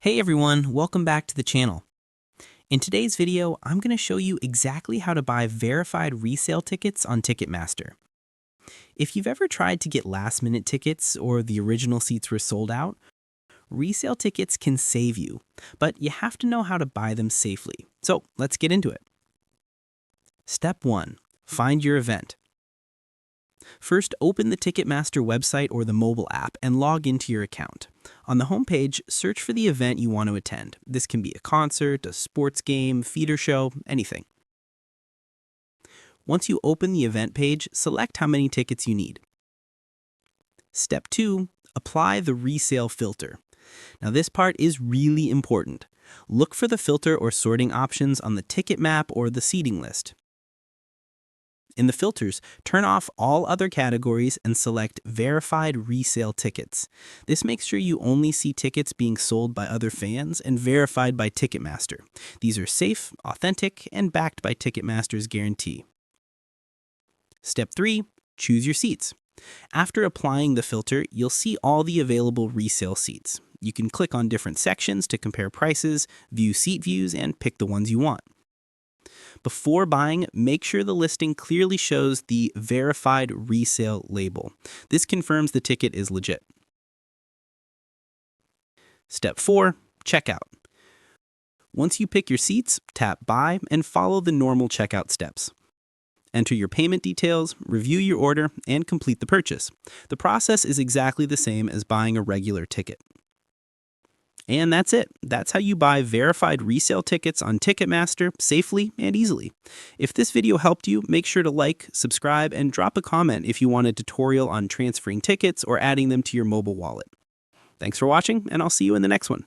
Hey everyone, welcome back to the channel. In today's video, I'm going to show you exactly how to buy verified resale tickets on Ticketmaster. If you've ever tried to get last-minute tickets or the original seats were sold out, resale tickets can save you, but you have to know how to buy them safely. So let's get into it. Step 1. Find your event. First, open the Ticketmaster website or the mobile app and log into your account. On the homepage, search for the event you want to attend. This can be a concert, a sports game, theater show, anything. Once you open the event page, select how many tickets you need. Step 2. Apply the resale filter. Now this part is really important. Look for the filter or sorting options on the ticket map or the seating list. In the filters, turn off all other categories and select Verified Resale Tickets. This makes sure you only see tickets being sold by other fans and verified by Ticketmaster. These are safe, authentic, and backed by Ticketmaster's guarantee. Step 3. Choose your seats. After applying the filter, you'll see all the available resale seats. You can click on different sections to compare prices, view seat views, and pick the ones you want. Before buying, make sure the listing clearly shows the Verified Resale label. This confirms the ticket is legit. Step 4. Checkout. Once you pick your seats, tap Buy and follow the normal checkout steps. Enter your payment details, review your order, and complete the purchase. The process is exactly the same as buying a regular ticket. And that's it. That's how you buy verified resale tickets on Ticketmaster safely and easily. If this video helped you, make sure to like, subscribe, and drop a comment if you want a tutorial on transferring tickets or adding them to your mobile wallet. Thanks for watching, and I'll see you in the next one.